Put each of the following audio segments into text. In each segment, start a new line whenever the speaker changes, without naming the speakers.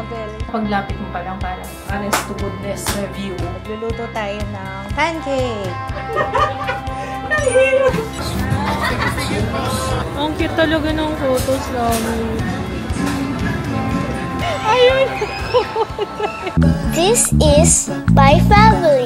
travel.
Paglapit mo pa lang parang honest to goodness review.
Nagluluto tayo ng pancake.
Ang cute talaga ng photos namin. Ayun!
This is my family.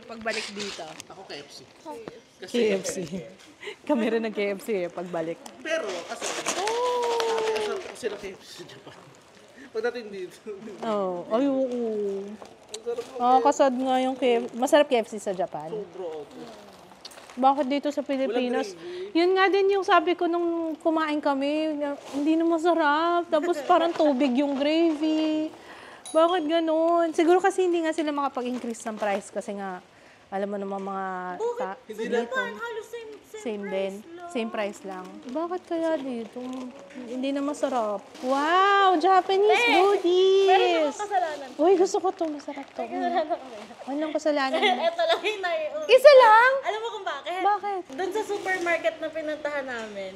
Pagbalik dito.
Ako KFC.
KFC. Kami rin ng KFC pagbalik.
Pero kasi sila KFC sa Japan. Pagdating dito.
Oh, ay oo. Kasad nga yung KFC. Masarap KFC sa Japan. Bakit dito sa Pilipinas? Yun nga din yung sabi ko nung kumain kami, hindi na masarap. Tapos parang tubig yung gravy. Bakit ganun? Siguro kasi hindi nga sila makapag-increase ng price kasi nga alam mo naman mga dito.
Halos
Same din. Same price lang. Bakit kaya dito? Hindi na masarap. Wow! Japanese goodies!
Pero kasalanan.
Uy, gusto ko to. Masarap to. Anong kasalanan?
Ito lang yung
Isa lang?
Alam mo kung bakit?
Bakit?
Doon sa supermarket na pinuntahan namin,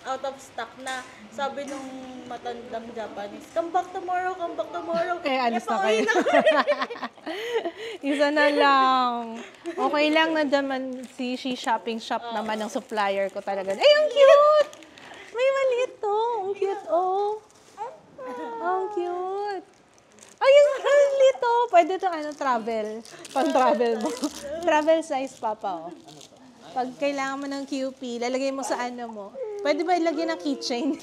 out of stock na, sabi nung matandang Japanese, come back tomorrow, come back tomorrow.
Alis na kayo. Isa na lang. Okay lang na naman si shopping shop naman ng supplier ko talaga. Ay, ang cute! May maliit to. Ang cute, oh. Ang cute. Ay, ang maliit to. Pwede to travel. Pang-travel mo. Travel size, papa, oh. Pag kailangan mo ng QP, lalagay mo sa mo. Pwede ba ilagay ng keychain?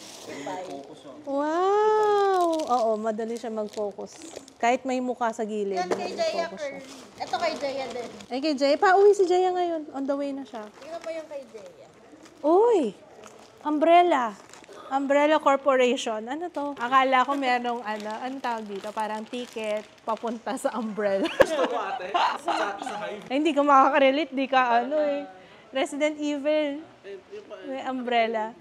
Wow! Oo, madali siya mag-focus. Kahit may mukha sa gilid.
Yan kay Jaya curly. Ito kay Jaya din.
Ay, kay Jaya. Pauwi si Jaya ngayon. On the way na siya.
Tingnan mo yung kay Jaya.
Uy! Umbrella. Umbrella Corporation. Ano to? Akala ko merong anong tawag dito? Parang ticket papunta sa umbrella. Ay, hindi ka makaka-relate. Di ka Resident Evil. May umbrella.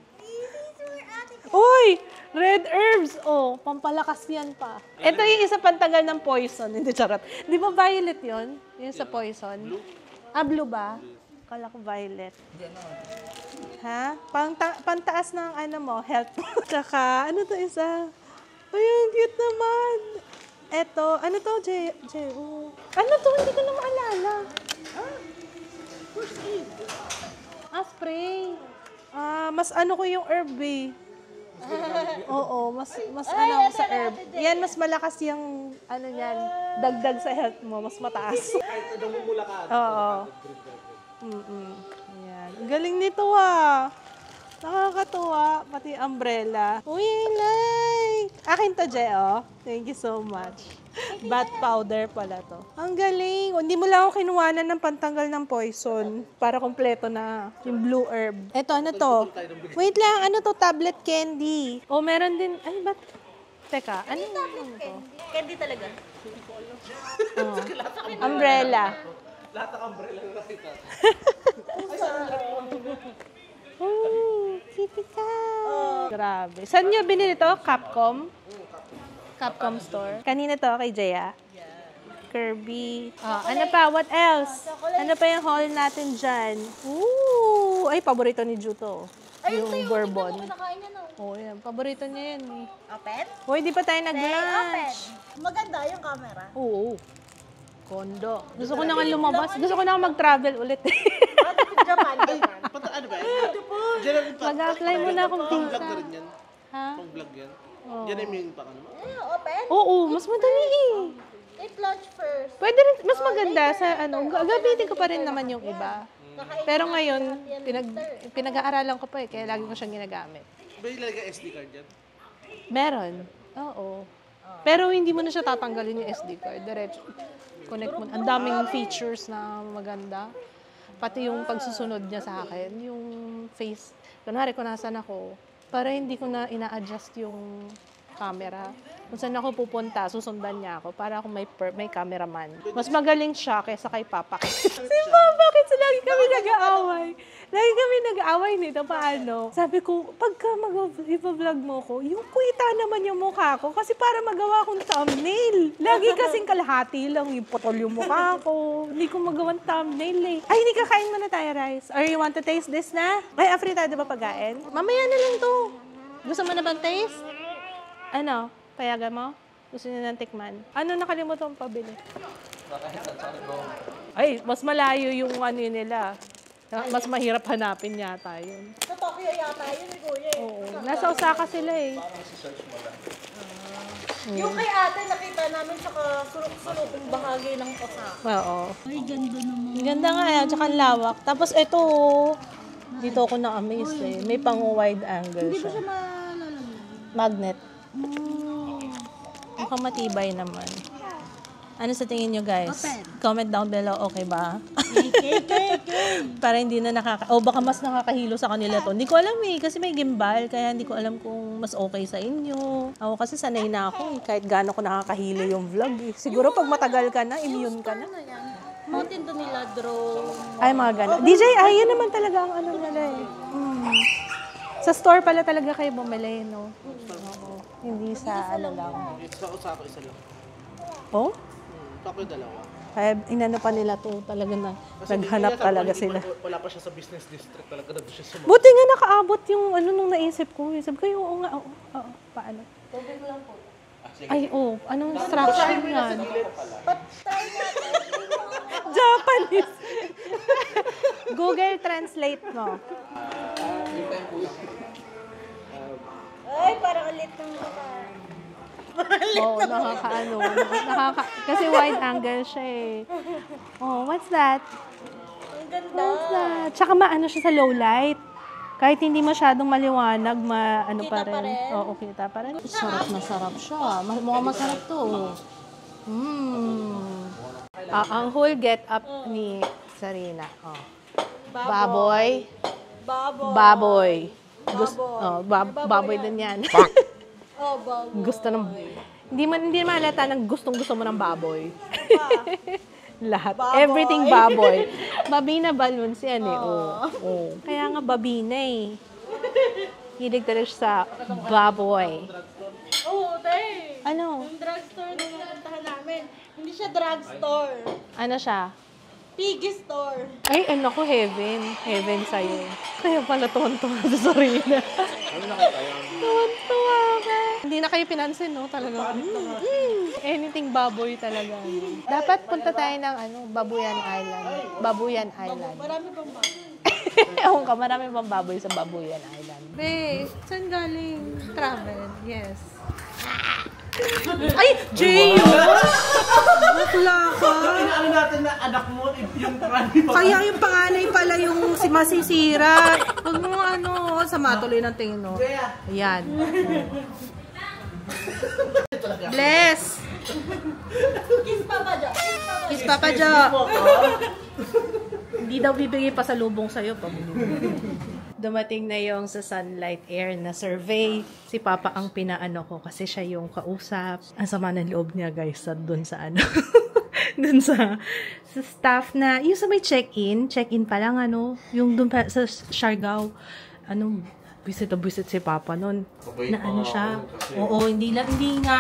Uy! Red herbs! Oh, pampalakas yan pa. Ito yung isa pantanggal ng poison. Hindi, charot. Di ba violet yon? Yung sa poison? Blue ba? Kala ko violet. Ha? Pantaas ng health. Tsaka, to isa? Ay, ang cute naman. Ito, ano to, Jay? Ano to? Hindi ko na maalala. Spray. Mas ko yung herb eh. Oo, mas ako sa herb. Yan, mas malakas yung, yan, dagdag sa health mo, mas mataas.
Kahit namumula ka.
Oo. Yan. Galing nito Nakakatuwa, pati umbrella. Uy, I like! Akin to, Je, Thank you so much. Bat powder pala to. Ang galing. Hindi mo lang ako kinuwanan ng pantanggal ng poison para kompleto na yung blue herb. Eto, ano to? Wait lang, ano to? Tablet candy. Oh, meron din. Ay, ba't? Teka, ano tablet
candy? Candy talaga.
Umbrella.
Lahat ng umbrella na nakita.
Oh, kitty cat. Grabe. Saan niyo binili to? Capcom? Capcom store. Kanina to kay Jaya? Kirby. Ano pa? What else? Ano pa yung haul natin dyan? Ooh! Ay, paborito ni Juto. Yung bourbon. Oh, yan. Paborito niya yan eh.
Open?
Hoy, di pa tayo
Open.
nag-lunch.
Maganda yung camera.
Oo. Kondo. Gusto ko na nga lumabas. Gusto ko na mag-travel ulit.
Japan.
Ano ba?
Mag-apply muna akong visa.
Pang-vlog na rin yan.
Ha?
Pang-vlog yan. Yan ay main pa ka naman.
Open?
Oo, mas madali eh.
It launch first.
Pwede rin, mas maganda sa gagamitin ko pa rin naman yung iba. Pero ngayon, pinag-aaralan ko pa kaya lagi ko siyang ginagamit.
May ilalagay SD card yan?
Meron. Oo. Pero hindi mo na siya tatanggalin yung SD card. Diretso. Connect mo. Ang daming features na maganda. Pati yung pagsusunod niya sa akin, yung face. Kunwari kung nasan ako, para hindi ko na ina-adjust yung camera. Kung saan ako pupunta, susundan niya ako para ako may cameraman. Mas magaling siya kaysa kay Papa. Si Papa, kasi lagi kami nag-aaway. Lagi kami nag-aaway nito, paano? Sabi ko, pagka mag-vlog mo ko, yung kuita naman yung mukha ko kasi para magawa akong thumbnail. Lagi kasing kalahati lang yung putol yung mukha ko. Hindi ko magawang thumbnail eh. Ay, hindi kakain muna tayo, Rice. Or you want to taste this na? Ay, after tayo ba pagkain? Mamaya na lang to. Gusto mo na bang taste? Ano? Payagan mo? Gusto niyo ng tikman? Ano nakalimutan mong pabili? Ay, mas malayo yung ano nila. Mas mahirap hanapin yata yun.
Sa Tokyo yata yun ni Kuya eh.
Oo. Nasa Osaka sila eh.
Yung kay ate, nakita namin sa sulok-sulokong bahagi ng Osaka.
Oo.
Ay, ganda naman.
Ang ganda nga yan, tsaka ang lawak. Tapos ito, dito ako na-amaze eh. May pang wide angle
Hindi ba
siya.
siya malalagay?
Magnet. Mukhang matibay naman. Ano sa tingin nyo guys?
Open.
Comment down below, okay ba? Para hindi na baka mas nakakahilo sa kanila to. Hindi ko alam eh, kasi may gimbal, kaya hindi ko alam kung mas okay sa inyo. Ako kasi sanay na ako eh, kahit gaano ko nakakahilo yung vlog eh. Siguro pag matagal ka na, immune ka na.
Ano yan? Mountain to nila, drone.
Ay, mga gano'n. DJ, yun naman talaga ang ano nila eh. Sa store pala talaga kayo bumili, no? Oo. Hindi sa ano lang.
Sa Osaka, isa lang.
Oh?
Tokyo, dalawa.
Kaya inano pa nila to, talaga na
Kasi
naghanap
hindi
talaga
niya,
sila.
Wala pa siya sa business district talaga. Nandun siya sa mga.
Buti nga nakaabot yung ano nung naisip ko. Sabi ko yung nga, paano? Ay, anong instruction yan? Japanese. Google Translate mo.
Ay, parang ulit ng mata.
Oo, kasi wide angle siya eh. Oh, what's that?
Ang ganda.
What's that? Tsaka maano siya sa low light. Kahit hindi masyadong maliwanag, ano pa
Kita pa
rin.
rin?
Oo, kita pa rin. Sarap na sarap siya. Mukhang masarap to. Ang whole get up ni Sarina. Oh. Baboy. Baboy. Baboy din yan.
Oh, baboy.
Gusto ng... Hindi malata ng gustong-gusto mo ng baboy. Lahat.
Baboy.
Everything baboy. Babina balloons yan eh. Oh. Kaya nga babina eh. Hilig talaga siya sa baboy.
Oo, te.
Ano?
Yung drugstore na pinuntahan namin. Hindi siya drugstore.
Ano siya?
Piggy store.
Ay, ano ko, heaven. Heaven sa'yo. Kaya pala tuwan-tuwa sa Sarina. Tuwan-tuwa ka. Hindi na kayo pinansin, no? Talaga. Anything baboy talaga. Dapat punta tayo ng Babuyan Island. Babuyan Island.
Marami bang baboy?
Ewan ka, marami bang baboy sa Babuyan Island? Be, saan galing? Travel, yes. Ay, Jay! Bakla ka!
Inaano natin na anak mo, yung panganay pa.
Kaya yung panganay pala yung si masisira. Huwag mo sa matuloy ng tingin, no? Ayan. Bless!
Kiss Papa Jo.
Kiss Papa Jo! Hindi daw bibigay pa sa lubong sa'yo. Dumating na yung sa Sunlight Air na survey. Si Papa ang pinaano ko kasi siya yung kausap. Ang sama ng loob niya guys dun sa dun sa staff na, yung sa may check-in pa lang yung dun pa sa Siargao. Visit si Papa nun. Na siya. Oo, hindi nga.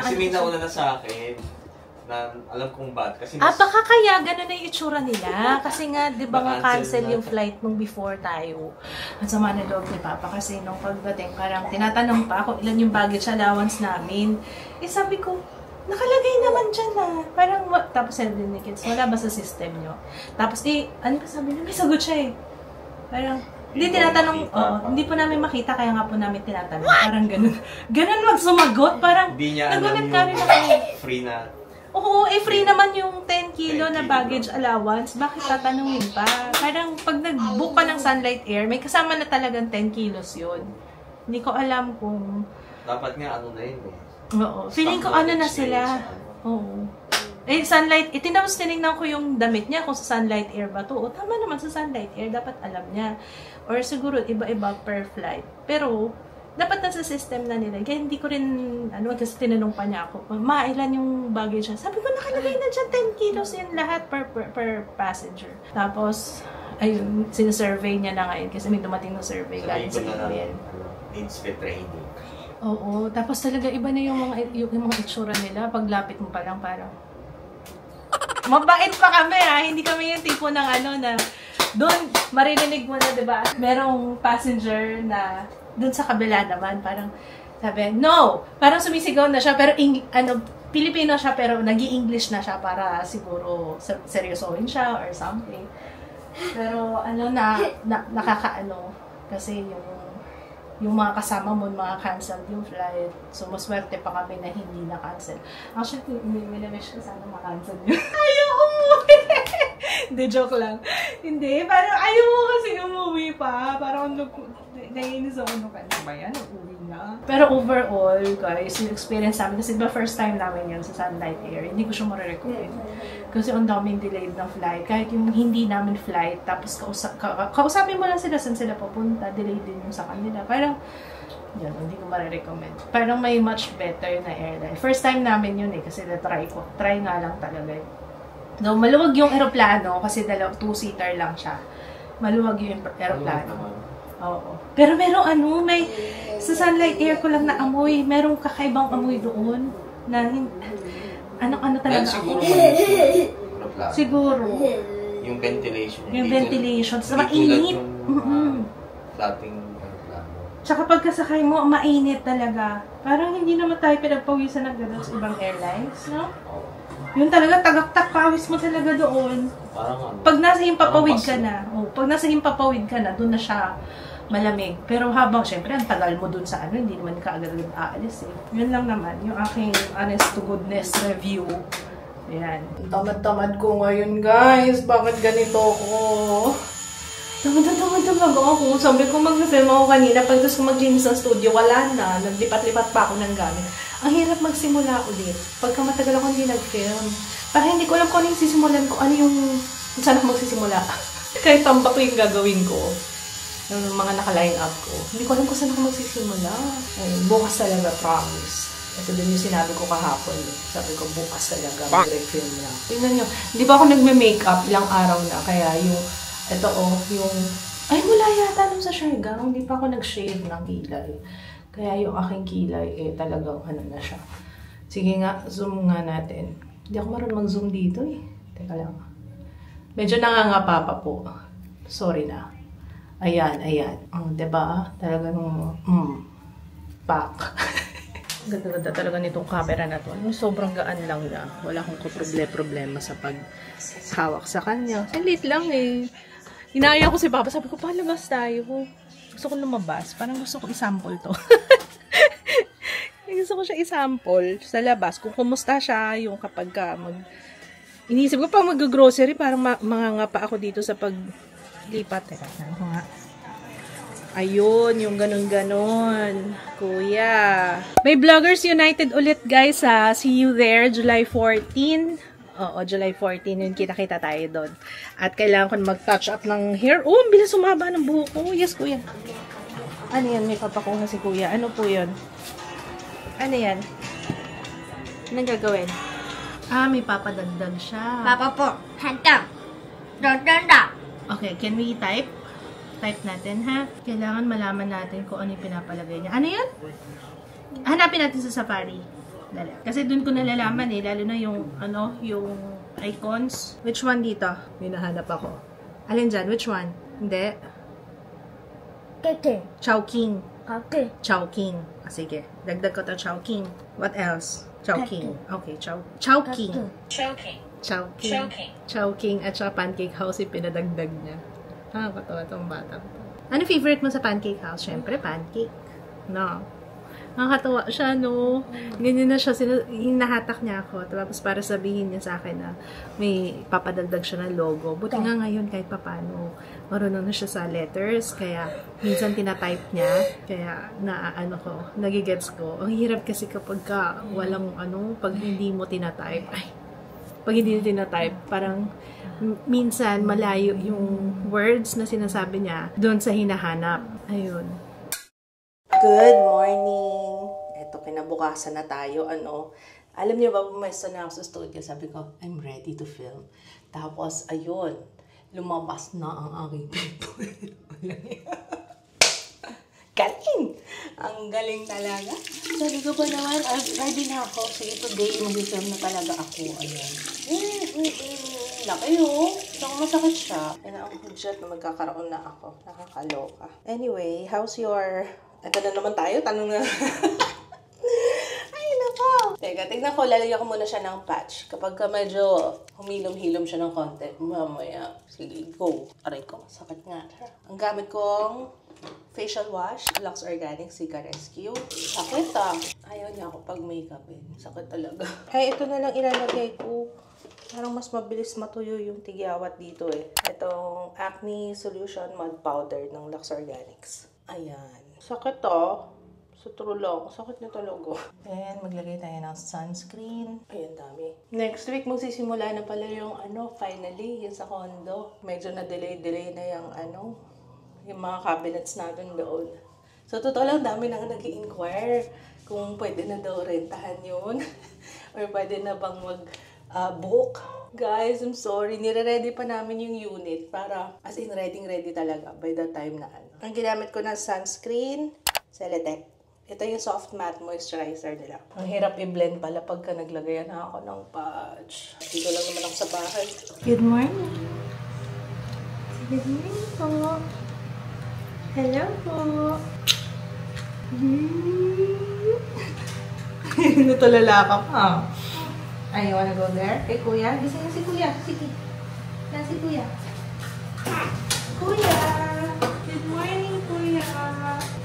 Kasi may nauna na sa akin na alam kong bad. Kasi
baka kaya ganun na yung itsura nila. Kasi nga, di ba nga cancel yung flight nung before tayo. At sama na loob ni Papa kasi nung pagdating parang tinatanong pa kung ilan yung baggage allowance namin. Sabi ko, nakalagay naman dyan na. Parang, tapos sabi ni kids, wala ba sa system nyo? Tapos ano pa sabi niya? May sagot siya eh. Parang, hindi tinatanong, hindi po namin makita, kaya nga po namin tinatanong. Parang ganun. Ganun magsumagot. Parang,
hindi niya alam
nagulat kami na
free na.
Oo, free naman yung 10 kilo na baggage allowance. Bakit tatanungin pa? Parang pag nag-book pa ng Sunlight Air, may kasama na talagang 10 kilos yun. Hindi ko alam kung...
Dapat nga na yun eh.
Oo. Feeling ko na sila. Oo. Sunlight, tapos tinignan ko yung damit niya kung sa Sunlight Air ba to. O, tama naman sa Sunlight Air, dapat alam niya. Or siguro, iba-iba per flight. Pero, dapat nasa system na nila. Kaya hindi ko rin, kasi tinanong pa niya ako, ilan yung baggage niya? Sabi ko, nakalagay na dyan, 10 kilos yan lahat per passenger. Tapos, ayun, sinasurvey niya na ngayon kasi may dumating na survey galing sa yan.
Needs fit training.
Oo, tapos talaga iba na yung mga itsura nila. Paglapit mo pa lang parang, mabait pa kami hindi kami yung tipo ng na doon, maririnig mo na, diba? Merong passenger na doon sa kabila naman, parang sabi, no! Parang sumisigaw na siya, pero Pilipino siya, pero nag-i-English na siya para siguro seryosohin siya or something. Pero nakakaano, kasi yung mga kasama mo, mga canceled yung flight. So, maswerte pa kami na hindi na-cancel. Actually, may ko sana ma-cancel yun. Ayaw umuwi! Hindi, joke lang. Hindi, parang ayaw mo kasi umuwi pa. Parang naiinis ako nung ba yan? Uuwi na. Pero overall, guys, yung experience namin, kasi first time namin yun sa Sunlight Air, hindi ko siya marirecommend. Kasi ang daming delayed ng flight. Kahit yung hindi namin flight, tapos kausapin mo lang sila saan sila papunta, delayed din yung sa kanila. Parang, yan, hindi ko marirecommend. Parang may much better na airline. First time namin yun kasi na-try ko. Try nga lang talaga. No, maluwag yung aeroplano kasi two-seater lang siya. Maluwag yung aeroplano. Oo. Pero merong may sa Sunlight Air ko lang na amoy. Merong kakaibang amoy doon na ano talaga
siguro
ako. Siguro.
Yung ventilation.
Yung ventilation. Sa mainit.
Dating aeroplano.
Tsaka pagkasakay mo, mainit talaga. Parang hindi naman tayo pinagpawisan ng gano'n sa ibang airlines, no? Yun talaga, tagaktak pawis mo talaga doon.
Parang
pag nasa himpapawid ka na, pag nasa himpapawid ka na, doon na siya malamig. Pero habang, syempre, ang tagal mo doon sa hindi naman ka agad-agad aalis eh. Yun lang naman, yung aking honest to goodness review. Ayan. Tamad-tamad ko ngayon, guys. Bakit ganito ako? Tamad ako. Sabi ko mag-film ako kanina. Pagkas ko mag-linis ng studio, wala na. Naglipat-lipat pa ako ng gamit. Ang hirap magsimula ulit. Pagka matagal ako hindi nag-film. Parang hindi ko alam kung ano yung sisimulan ko. Ano yung... Saan ako magsisimula? Kahit tambak yung gagawin ko. Yung mga naka-line up ko. Hindi ko alam kung saan ako magsisimula. Ayun, bukas talaga, promise. Ito din yung sinabi ko kahapon. Sabi ko, bukas talaga, mag-film na. Tingnan nyo, hindi ba ako nagme-makeup ilang araw na? Kaya yung... Ito yung... Ay, mula yata nung sa Siargao. Hindi pa ako nag-shave ng kilay. Kaya yung aking kilay, talagang na siya. Sige nga, zoom nga natin. Hindi ako marunong mag-zoom dito eh. Teka lang. Medyo nangangapa pa po. Sorry na. Ayan. Diba? Talagang, pak. Ganda-ganda talaga nitong camera na to. Sobrang gaan lang niya. Wala akong problema sa paghawak sa kanya. Liit lang eh. Inaya ko si Papa. Sabi ko, palabas tayo. Gusto ko lumabas. Parang gusto ko isample to. Gusto ko siya isample sa labas. Kung kumusta siya, yung kapag inisip ko pa mag-grocery, parang mangangapa ako dito sa paglipat. Teka, ako nga. Ayun, yung ganon-ganon. Kuya. May Vloggers United ulit, guys, ha. See you there, July 14. Oo, July 14. Yun, kita-kita tayo doon. At kailangan ko mag-touch up ng hair. Oh, ang bilis sumaba ng buhok ko. Yes, kuya. Ano yan? May papakuha si kuya. Ano po yun? Ano yan? Anong gagawin? May papadagdag siya.
Papa po, hanta. Danda.
Okay, can we type? Type natin, ha? Kailangan malaman natin kung ano yung pinapalagay niya. Ano yan? Hanapin natin sa Safari. Dali. Kasi dun ko nalalaman eh, lalo na yung, yung icons. Which one dito? May nahanap ako. Alin dyan? Which one? Hindi.
Keke.
Chowking.
Kake.
Chowking. Sige. Dagdag ko to Chowking. What else? Chowking. Okay, Chowking. Chowking. At saka Pancake House yung pinadagdag niya. Nakakatawa itong bata. Ano favorite mo sa Pancake House? Siyempre, pancake. No. Nakakatawa siya, no? Ganyan na siya. Hinahatak niya ako. Tapos para sabihin niya sa akin na may papadagdag siya ng logo. Buti nga ngayon kahit papano. Marunong na siya sa letters. Kaya minsan tinatype niya. Kaya nagigets ko. Ang hirap kasi kapag walang pag hindi mo tinatype. Ay, pag hindi niya tinatype, parang minsan malayo yung words na sinasabi niya doon sa hinahanap. Ayun. Good morning! Eto, kinabukasan na tayo. Alam niyo ba, pumesto na ako sa studio. Sabi ko, I'm ready to film. Tapos, ayun, lumabas na ang aking people. Galing! Ang galing talaga. Sabi ko pa naman, ready na ako. Sige, today, mag-film na talaga ako. Ayan. Laki yun. So, masakit siya. Yan ang hudyat na magkakaroon na ako. Nakakaloka. Anyway, how's your... Ito na naman tayo. Tanong na. Ay, nako. Teka, tignan ko. Lalagyan ko muna siya ng patch. Kapag ka medyo humilom-hilom siya ng konti, mamaya, sige, go. Aray ko, sakit nga. Ang gamit kong facial wash, Lux Organic Cica Rescue. Sakit Ayaw niya ako pag makeup Sakit talaga. Ay, ito na lang ilalagay ko. Parang mas mabilis matuyo yung tigyawat dito Itong Acne Solution Mud Powder ng Lux Organics. Ayan. Sakit Sa tulong. Sakit na talaga. And maglagay tayo ng sunscreen. Ayan, dami. Next week, magsisimula na pala yung finally, yung sa condo. Medyo na-delay na yung mga cabinets natin doon. So, totoo lang, dami nang nag-i-inquire kung pwede na daw rentahan yun. Or pwede na bang mag-book. Guys, I'm sorry. Nire-ready pa namin yung unit para, as in, ready talaga by the time na Ang ginamit ko na sunscreen, Celetec. Ito yung soft matte moisturizer nila. Ang hirap i-blend pala pagka naglagay na ako ng patch. Dito lang naman ako sa bahay. Good morning. Good morning po. Hello po. Natulala ka pa. You wanna go there? Kay Kuya? Gising na si Kuya. Sige. Yan si Kuya. Kuya! Good morning, Kuya!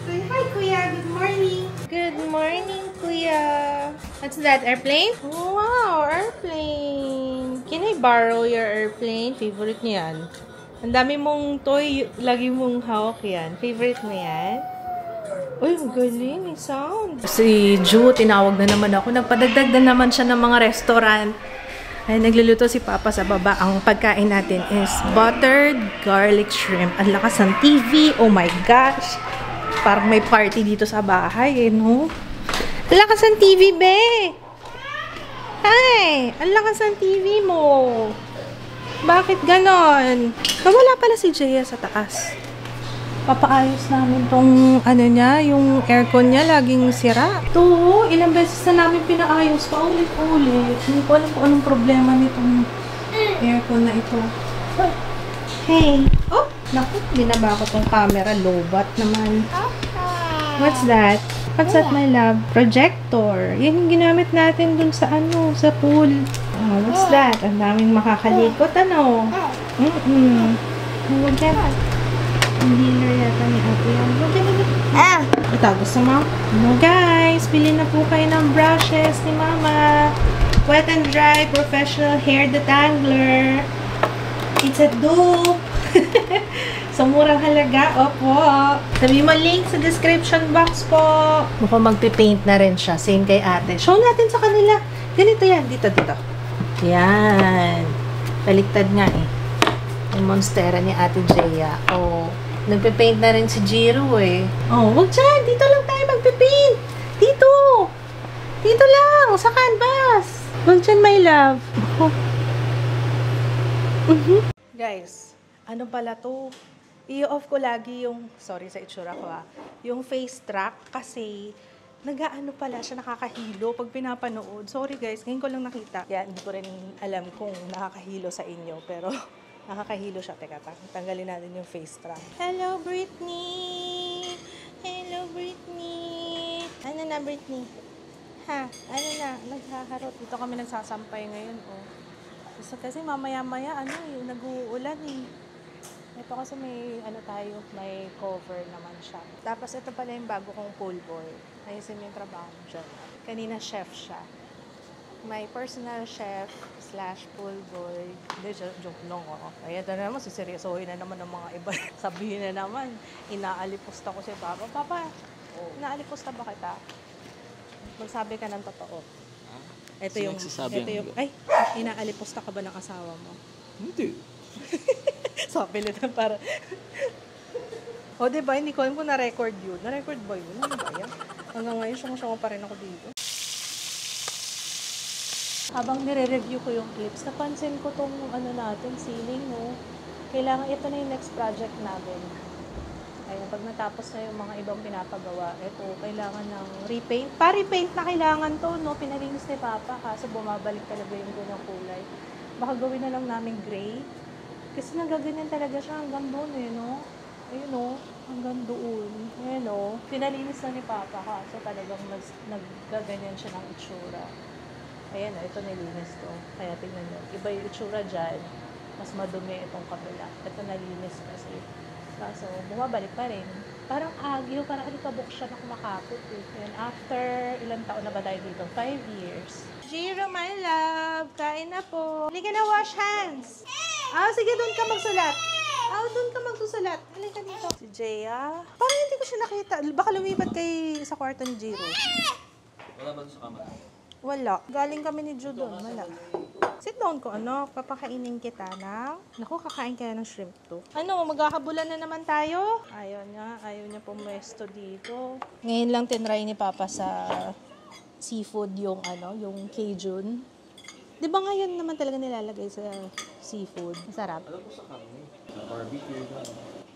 Say hi, Kuya! Good morning! Good morning, Kuya! What's that? Airplane? Wow! Airplane! Can I borrow your airplane? Favorite niyo yan. Ang dami mong toy, lagi mong hawak yan. Favorite mo yan? Uy, ang galing. Sound. Si Ju, tinawag na naman ako. Nagpadagdag na naman siya ng mga restaurant. Ay, nagluluto si Papa sa baba. Ang pagkain natin is buttered garlic shrimp. Ang lakas ng TV. Oh my gosh. Parang may party dito sa bahay, no? Ang lakas ng TV, be! Hi! Ang lakas ng TV mo. Bakit ganon? Nawala pala si Jaya sa taas. Papaayos namin tong yung aircon niya laging sira. Ito, ilang beses na namin pinaayos pa ulit-ulit. Hindi ko alam kung anong problema nitong aircon na ito. Hey! Oh! Naku, binaba ko tong camera. Lobat naman. What's that? What's that, my love? Projector. Yan yung ginamit natin dun sa sa pool. Oh, what's that? Ang daming makakalikot, Huwag yan. Ang healer yata ni Ate yan. Ito, gusto mo? Hello guys, bili na po kayo ng brushes ni Mama. Wet and Dry Professional Hair Detangler. It's a dupe. Sa murang halaga, opo. Sabi mo link sa description box po. Mukhang magpipaint na rin siya. Same kay Ate. Show natin sa kanila. Ganito yan. Dito. Yan. Baliktad nga Yung monstera ni Ate Jaya. Nagpe-paint na rin si Jiro wag dyan. Dito lang tayo magpe-paint. Dito. Dito lang. Sa canvas. Wag dyan, my love. Guys, ano pala to? I-off ko lagi yung, sorry sa itsura ko yung face track kasi nag-aano pala siya, nakakahilo pag pinapanood. Sorry guys, ngayon ko lang nakita. Yan, hindi ko rin alam kung nakakahilo sa inyo, pero nakakahilo siya. Teka, tanggalin natin yung face track. Hello, Britney! Hello, Britney! Ano na, Britney? Ha? Ano na? Naghaharot. Dito kami nagsasampay ngayon, Kasi mamaya-maya, nag-uulan Ito kasi may, may cover naman siya. Tapos ito pala yung bago kong pool boy. Ayusin mo yung trabaho dyan. Kanina chef siya. My personal chef / pool boy. Hindi, joke lang Kaya ito na naman, siseryosohin na naman ng mga iba. Sabihin na naman, inaalipusta ko si Papa. Papa, inaalipusta ba kita? Magsabi ka ng totoo. Ito
Sino
yung,
nagsasabi
ito
ang
yung, ay, inaalipusta ka ba ng asawa mo?
Hindi.
Sabi nila para. O, diba? Hindi ko alam kung na-record yun. Na-record ba yun? Ano ba yan? Hanggang ngayon, syong-syong pa rin ako dito. Habang nire-review ko yung clips, napansin ko tong ano natin, ceiling, no? Kailangan, ito na yung next project namin. Ayun, pag natapos na yung mga ibang pinapagawa, ito, kailangan ng repaint. Pa-repaint na kailangan to, no? Pinalinis ni Papa, kaso bumabalik talaga yung ganyang kulay. Baka gawin na lang namin gray. Kasi nagaganyan talaga siya hanggang doon, eh, no? Ayun, no? Hanggang doon. Ayun, no? Pinalinis na ni Papa, kaso talagang naggaganyan siya ng itsura. Ayan, ito nilinis to. Kaya tingnan nyo. Iba yung itsura dyan. Mas madumi itong kabila. Ito nalinis kasi. Kaso, bumabalik pa rin. Parang agyo, parang alikabok siya na kumakapit. And after, ilang taon na ba tayo dito? 5 years. Jiro, my love. Kain na po. Halika na, wash hands. Sige, doon ka magsulat. Doon ka magsusulat. Halika dito. Si Jaya. Parang hindi ko siya nakita. Baka lumipat kay sa kwarto ni Jiro.
Wala ba sa kamera?
Wala. Galing kami ni Jude doon. Wala. Sit down ko, ano? Papakainin kita ng... Naku, kakain kaya ng shrimp to. Ano, magkakabulan na naman tayo? Ayaw niya pumwesto dito. Ngayon lang tinry ni Papa sa seafood yung ano, yung Cajun. Di ba ngayon naman talaga nilalagay sa seafood? Masarap.
Alam ko sa kami. Sa barbecue na.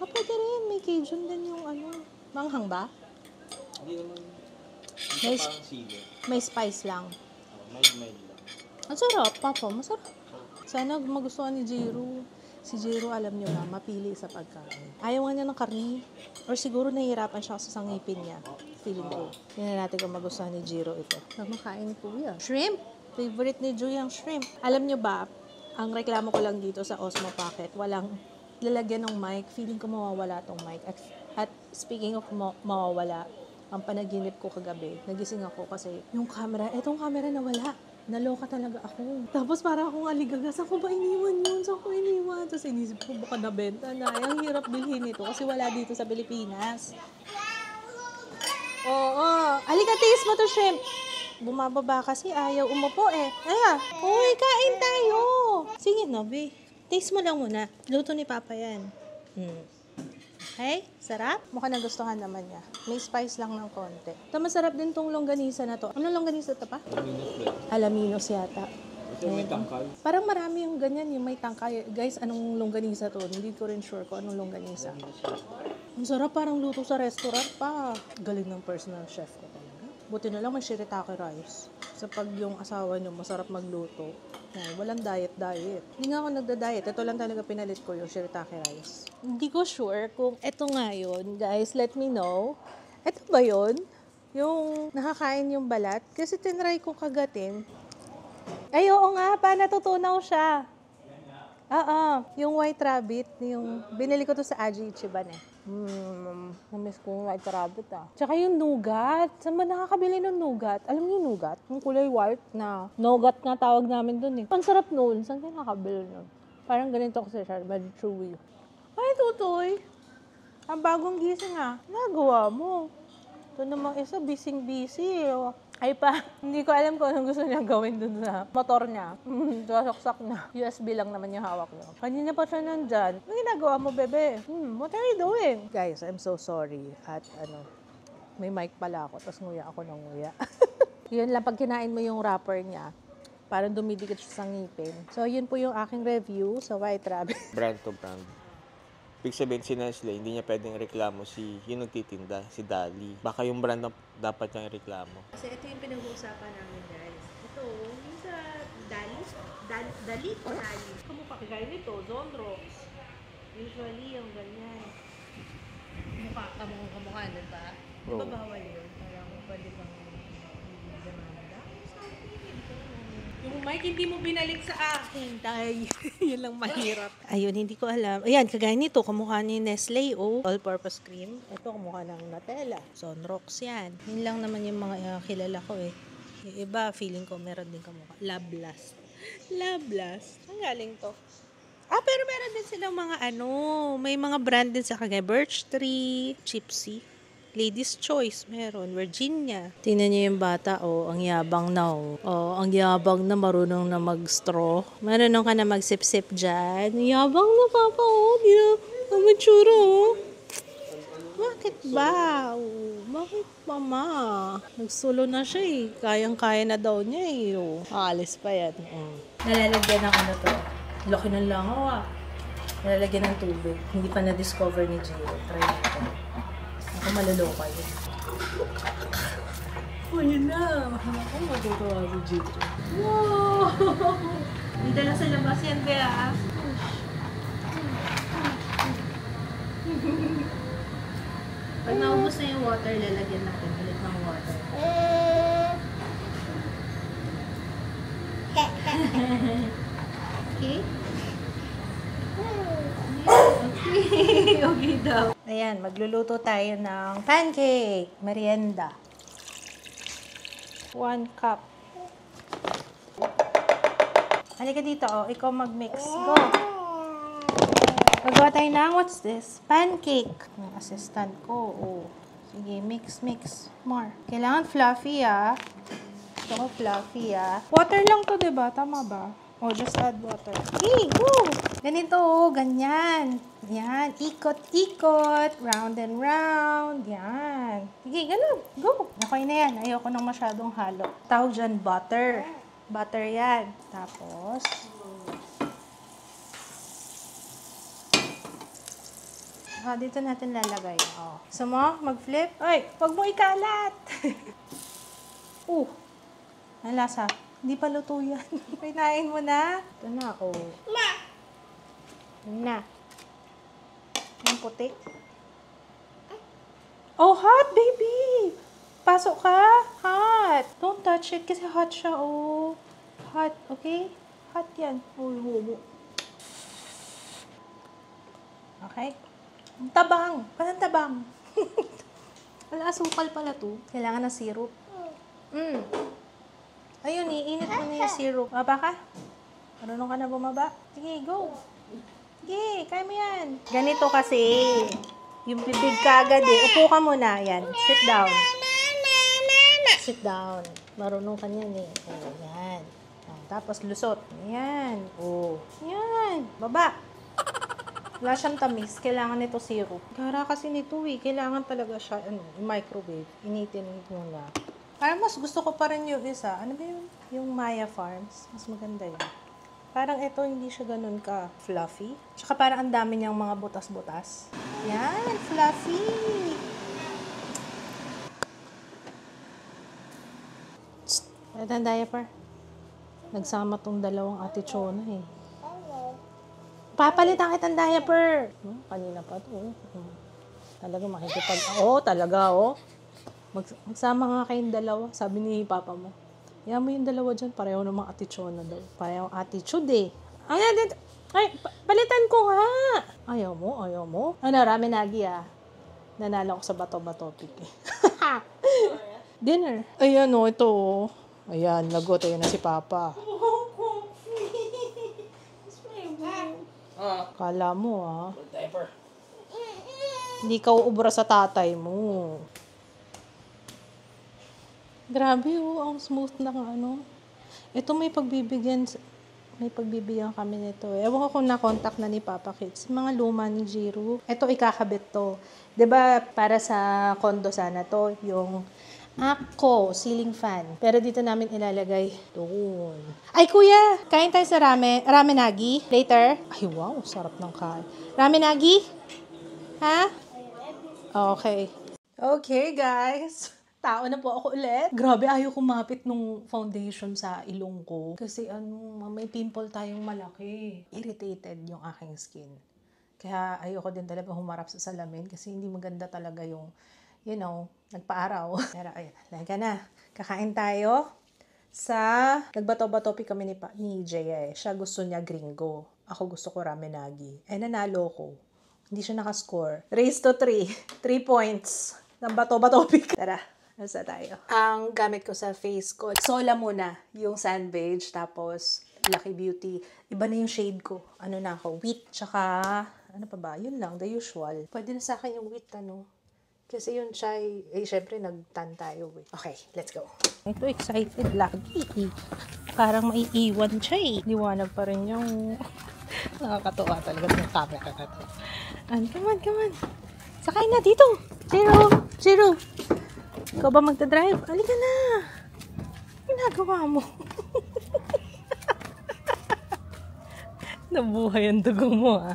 Pwede rin. May Cajun din yung ano. Manghang ba?
Hindi naman.
May,
Parang sili.
may spice lang.
Mild lang.
Ang sarap, Papa. Masarap. Sana magustuhan ni Jiro. Si Jiro, alam nyo na, mapili sa pagkain. Ayaw nga niya ng karni. Or siguro nahihirapan siya sa ngipin niya. Feeling ko. Tingnan natin kung magustuhan ni Jiro ito. Makain ni Kuya. Shrimp! Favorite ni Joy ang shrimp. Alam nyo ba, ang reklamo ko lang dito sa Osmo Pocket, walang lalagyan ng mic. Feeling ko mawawala tong mic. At speaking of mawawala, ang panaginip ko kagabi, nagising ako kasi yung camera, etong camera nawala. Naloka talaga ako. Tapos parang akong aligaga, saan ko ba iniwan yun? Saan ko iniwan? Tapos inisip ko, baka nabenta na. Ay, ang hirap bilhin ito kasi wala dito sa Pilipinas. Oo. Alika, taste mo to shrimp. Bumababa kasi, ayaw umupo eh. Uy, kain tayo. Sige na, be. Taste mo lang muna. Luto ni Papa yan. Okay? Sarap? Mukhang nagustuhan naman niya. May spice lang ng konti. Ito, masarap din tong longganisa na to. Ano longganisa to pa? Alaminos yata.
Ito may tangkal.
Parang marami yung ganyan, yung may tangkay. Guys, anong longganisa to? Hindi ko rin sure kung anong longganisa. Ang sarap, parang luto sa restaurant pa. Galing ng personal chef ko talaga. Buti na lang may shirataki rice. Sa pag yung asawa nyo masarap magluto. Walang diet. Hindi nga ako nagda-diet. Ito lang talaga pinalit ko yung shirataki rice. Hindi ko sure kung ito nga yun. Guys, let me know. Ito ba yun? Yung nakakain yung balat? Kasi tinry ko kagatin. Ay, oo nga. Natutunaw siya. Yung white rabbit. Yung binili ko to sa Aji Ichiban eh. Namiss ko yung white rabbit Tsaka yung nougat. Saan ba nakakabili ng nougat? Alam niyo yung nougat? Yung kulay white na nougat nga tawag namin dun eh. Ang sarap nun. Saan kayo nakakabili nun? Parang ganito kasi siya. Medyo chewy. Ay, Tutoy. Ang bagong gising Nagawa mo. Ito namang isa, busy-busy. Ay pa, hindi ko alam kung anong gusto niya gawin dun sa motor niya. Saksak na. USB lang naman yung hawak niya. Kanina pa siya nandyan. Ano ginagawa mo, bebe? What are you doing? Guys, I'm so sorry. At may mic pala ako. Tapos nguya ako ng nguya. Yun lang, pag kinain mo yung wrapper niya, parang dumidikit siya sa ngipin. So, yun po yung aking review sa White Rabbit.
Brand to brand. Ibig sabihin si Nestle, hindi niya pwedeng reklamo yung nagtitinda, si Dali. Baka yung brand na dapat niyang reklamo.
Kasi ito yung pinag-uusapan namin, guys. Ito, yung sa Dali. Kamukha kagaya nito, Zonrox. Usually, yung ganyan. Kamukha, diba?
Oo.
Diba bawal yun? Parang pwede bang demanda? Yung mic, hindi mo binalik sa akin. Tay, yun lang mahirap. Ayun, hindi ko alam. Ayan, kagaya nito, kamukha ni Nestle, all-purpose cream. Ito, kamukha ng Nutella. Sonrox yan. Yun lang naman yung mga kilala ko eh. Yung iba, feeling ko meron din kamukha. Lablast. Ang galing to. Pero meron din silang mga may mga brand din sa kagaya Birch Tree, Chipsy. Ladies choice, meron. Virginia. Tingnan niyo yung bata, ang yabang na, ang yabang na, marunong na mag-straw. Marunong ka na magsip-sip dyan. Yabang na, papa, di na, mature, Bakit ba? Bakit, mama? Nagsulo na siya, Kayang-kaya na daw niya, Alis pa yan. Nalalagyan ng ano to. Laki ng langaw, Nalalagyan ng tubig. Hindi pa na-discover ni Jiro. Try natin. Ako maluluka yun. Ayun na. Ako matutuwa si Jiro. Wow! Hindi lang sa labas yan, kaya Pag naubos na yung water, lalagyan natin ulit ng water. Okay? Okay daw. Ayan, magluluto tayo ng pancake, merienda. 1 cup. Halika dito, ikaw mag-mix. Go! Magawa tayo ng, what's this? Pancake. Yung assistant ko, Sige, mix. More. Kailangan fluffy, Gusto ko fluffy, Water lang to, diba? Tama ba? Just add water. Okay, go! Ganito, ganyan. Yan, ikot-ikot. Round and round. Yan. Sige, ganun. Go! Okay na yan. Ayoko nang masyadong halo. Tawag dyan, butter. Butter yan. Tapos, dito natin lalagay. Gusto mo? Mag-flip? Ay, wag mo ikalat! Ang lasa. Hindi pa luto yan. Pinain mo na. Ito na, Na. Yung puti. Hot, baby! Pasok ka. Hot. Don't touch it kasi hot siya, Hot, okay? Hot yan. Okay? Tabang. Parang tabang. Wala, asukal pala to. Kailangan ng syrup. Ayun, iinit mo na yung syrup. Baba ka? Marunong ka na bumaba? Sige, go. Sige, kaya mo yan. Ganito kasi. Yung bibig ka agad Upo ka muna. Yan. Sit down. Sit down. Marunong ka niyan yan. Tapos lusot. Yan. Yan. Baba. Wala siyang tamis. Kailangan nito syrup. Gara kasi nito Kailangan talaga siya, microwave. Initin muna. Parang mas gusto ko pa rin yung isa. Ano ba yun? Yung Maya Farms. Mas maganda yun. Parang ito, hindi siya ganun ka fluffy. Tsaka parang ang dami niyang mga butas-butas. Yan, fluffy! Ito ang diaper. Nagsama tong dalawang ate Chona Papalitan kitang diaper. Kanina pa to. Talaga makikipag... talaga Magsama nga kayong dalawa. Sabi ni Papa mo. Yan mo yung dalawa dyan. Pareho namang attitude na daw. Pareho attitude Ay, palitan ko nga. Ayaw mo. Rami nagi Nanalo ko sa bato-bato pick Dinner. Ayan ito Ayan, lagot. Ayan na si Papa. Kala mo Hindi ka uubra sa tatay mo. Grabe ang smooth na Ito may pagbibigyan kami nito. Ewan ko kung na-contact na ni Papa Kids. Mga luma ni Jiro. Ito ikakabit to. 'Di ba para sa condo sana to, yung ceiling fan. Pero dito namin ilalagay doon. Ay kuya, kain tayo sa ramenagi later. Ay wow, sarap ng kain. Ramenagi? Ha? Okay. Okay guys. Tao na po ako ulit. Grabe, ayaw kumapit nung foundation sa ilong ko. Kasi may pimple tayong malaki. Irritated yung aking skin. Kaya ayoko din talaga humarap sa salamin kasi hindi maganda talaga yung, nagpaaraw. Pero ayun, laga na. Kakain tayo sa... Nagbato-batopi kami ni Jay Siya gusto niya gringo. Ako gusto ko ramenagi. Nanalo ko. Hindi siya nakascore. Race to 3. 3 points. Ng bato-batopi. Tara. Nasa tayo. Ang gamit ko sa face ko, Sola muna, yung Sandbeige, tapos Lucky Beauty. Iba na yung shade ko. Na ako? Wheat, tsaka, ano pa ba? Yun lang, the usual. Pwede na sa akin yung wheat, Kasi yung chai, syempre nag-tan tayo eh. Okay, let's go. Ito, excited lagi eh. Parang maiiwan siya eh. Liwanag pa rin yung... Nakakatuwa talaga ng camera na to. Come on. Sakay na dito. Zero. Ikaw ba magdadrive? Halika na. Ginagawa mo. Nabuhay ang dugo mo ah.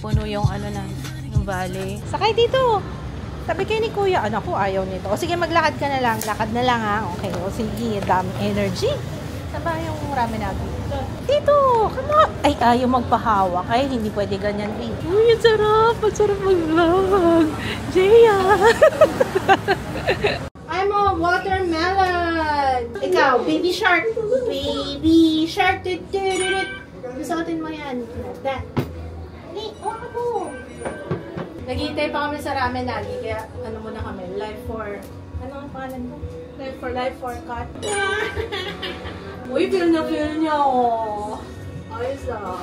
Puno yung yung valley. Sakay dito! Sabi kayo ni Kuya, ko ayaw nito. O sige, maglakad ka na lang. Lakad na lang ha. Okay, o sige, daming energy. Saan ba yung ramen natin? Dito! Come on! Ay, ayaw magpahawak. Ay, hindi pwede ganyan. Uy, ang sarap! Ang sarap mag-vlog! Jaya! I'm a watermelon! Ikaw, baby shark! Baby shark! Susuotin mo yan. Like that. Ako! Naghihintay pa kami sa ramen lagi, kaya muna kami, live for, ang pangalan mo? Live for cut. Uy, feel niya, oh. Ayos ah.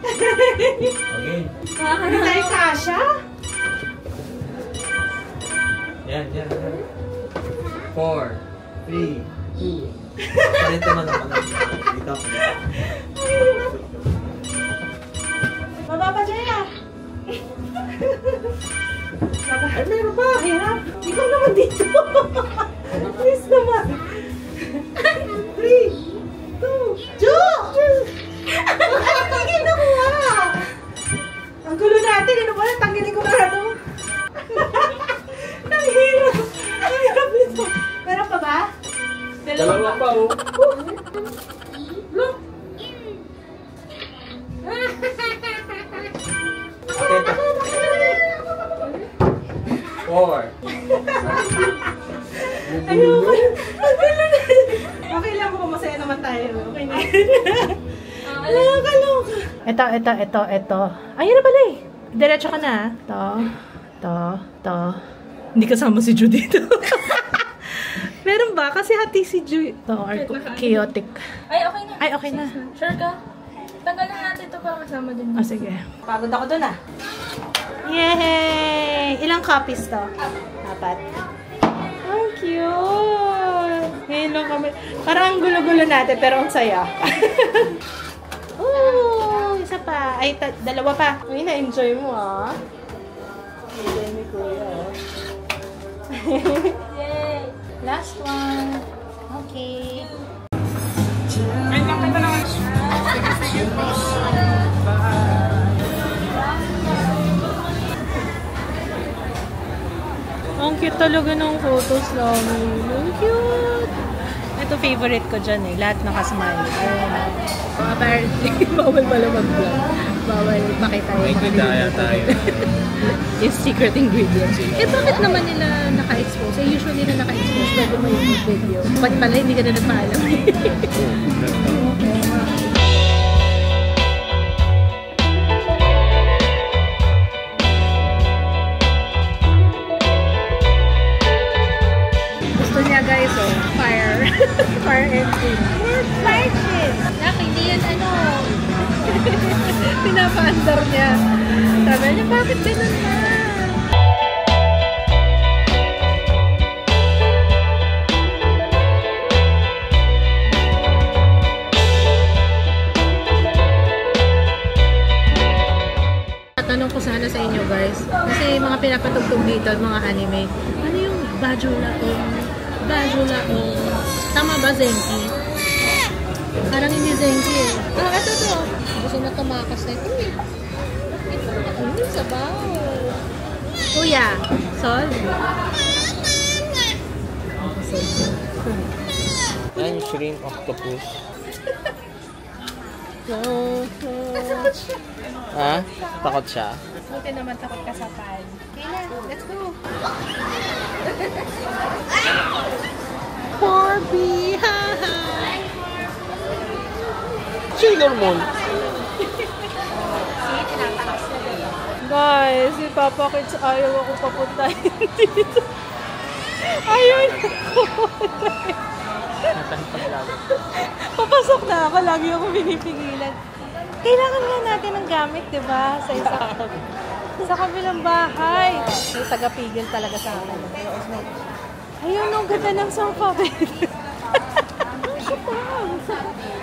Okay.
Ano tayo, Kasha?
Yan. 4, 3, 2. Ganito naman. Dito.
Baba pa, Jaya! Ay, meron pa! Hirap! Ikaw naman dito! Please naman! 3, 2, Hindi nakuha! Ang gulo natin! Ano ba? Tanggalin ko na ito! Ang hirap! Ang hirap nito! Meron pa ba?
Dalawa pa, oh.
Look!
Okay. 4.
Ayoko. Okay lang po, masaya naman tayo. Okay na. Kaloka. Ito. Ayun na pala eh. Diretso ka na. To. Hindi kasama si Ju dito. Meron ba? Kasi hati si Ju. Ito, chaotic.
Ay,
Ay, okay
okay na.
na.
Sure ka? Tanggalin natin ito para kasama din.
Oh, sige. Pagod ako dun ah. Yay! Ilang copies to? 4. Ang cute! Ngayon lang kami. Parang ang gulo-gulo natin, pero ang saya. Ooh! Isa pa. Ay, dalawa pa. Ay, na-enjoy mo ah. Enjoy ni Kuya. Yay! Last one. Okay. Ang cute talaga ng photos namin. Ang cute! Ito favorite ko dyan eh. Lahat nakasmile. Apparently, bawal pala mag-vlog. Bawal makita yung
Ingredient tayo.
yung secret ingredients. Eh, bakit naman nila naka-expose? Eh, usually na naka-expose bago may video. Ba't pala hindi ka na nagpaalam? Gusto niya guys, oh. Fire. Fire engine. We're flying! Nak, hindi yan pinapaandar niya. Sabi niya, bakit ganun na? Tatanong ko sana sa inyo guys, kasi mga pinapatugtog dito, mga anime, ano yung Bajula o tama ba Zenki? Parang hindi Zenki eh. Ito. Gusto na tumakas na ito eh. Ito, sabaw. Kuya, Sol?
Yan yung shrimp octopus. Ha? Takot siya?
Buti naman takot ka sa pan. Okay na, let's go. Barbie!
Sailor Moon.
Guys, si Papa Kids ayaw ako papuntahin dito. Ayaw na ako. Papasok na ako, lagi ako pinipigilan. Kailangan nga natin ng gamit, di ba? Sa kabilang bahay. May tagapigil talaga sa akin. Ayun, ang ganda ng sofa bed.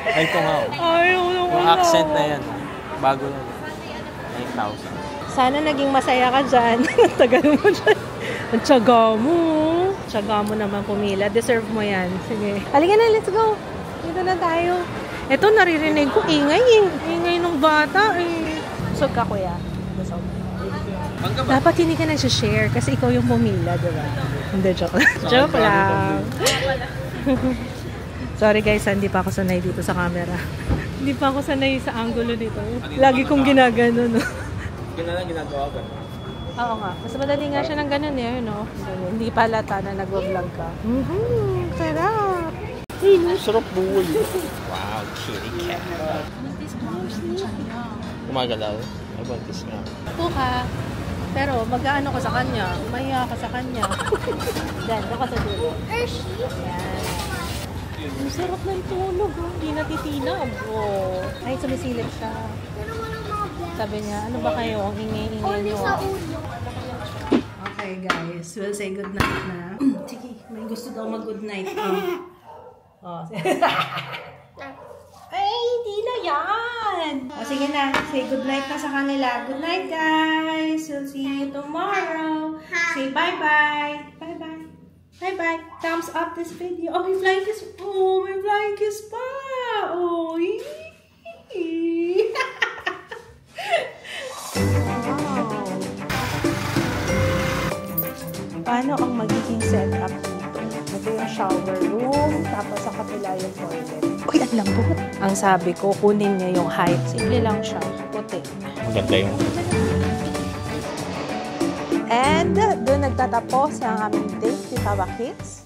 Ay, ito nga.
Ayun,
Yung accent na yan. Bago yan. 9,000.
Sana naging masaya ka dyan. Tagal mo dyan. Ang tiyaga mo. Tiyaga mo naman pumila. Deserve mo yan. Sige. Halika na, let's go. Dito na tayo. Ito, naririnig ko. Ingay eh. Ingay ng bata eh. Busog ka, kuya. Busog. Dapat hindi ka nag-share kasi ikaw yung pumila, diba? Hindi, joke lang. Joke lang. Sorry guys, hindi pa ako sanay dito sa camera. Hindi pa ako sanay sa angulo dito. Lagi kong ginagano, no?
Ganun lang ginagawa ko.
Oo nga. Mas madali nga siya ng ganun eh, no? Ganun. Hindi palata na nag-vlog ka. Sarap!
Sarap buhay. Wow, kitty cat. Gumagalaw. Ay, buntis nga.
Ito ka. Pero mag-aano ka sa kanya. Mahiya ka sa kanya. Yan, doon ka sa dulo. Yan. Ang sarap ng tulog. Oh. Hindi natitinag. Oh. Ay, sumisilip siya. Sabi niya, ano ba kayo? Ang ingay-ingay niyo. Okay guys, we'll say good night na. Sige, may gusto daw mag-good night. Oh. Ay, hindi na yan! O, sige na. Say good night na sa kanila. Good night, guys! We'll see you tomorrow. Say bye-bye. Bye-bye. Bye-bye. Thumbs up this video. Oh, may flying kiss. Oh, may flying kiss pa. Oh, wow. Paano ang magiging setup dito? Ito yung shower room, tapos sa kapila yung toilet. Uy, ang lambot! Ang sabi ko, kunin niya yung height. Simple lang siya. Puti.
Maganda yung...
And doon nagtatapos ang aming date with Tawa Kids.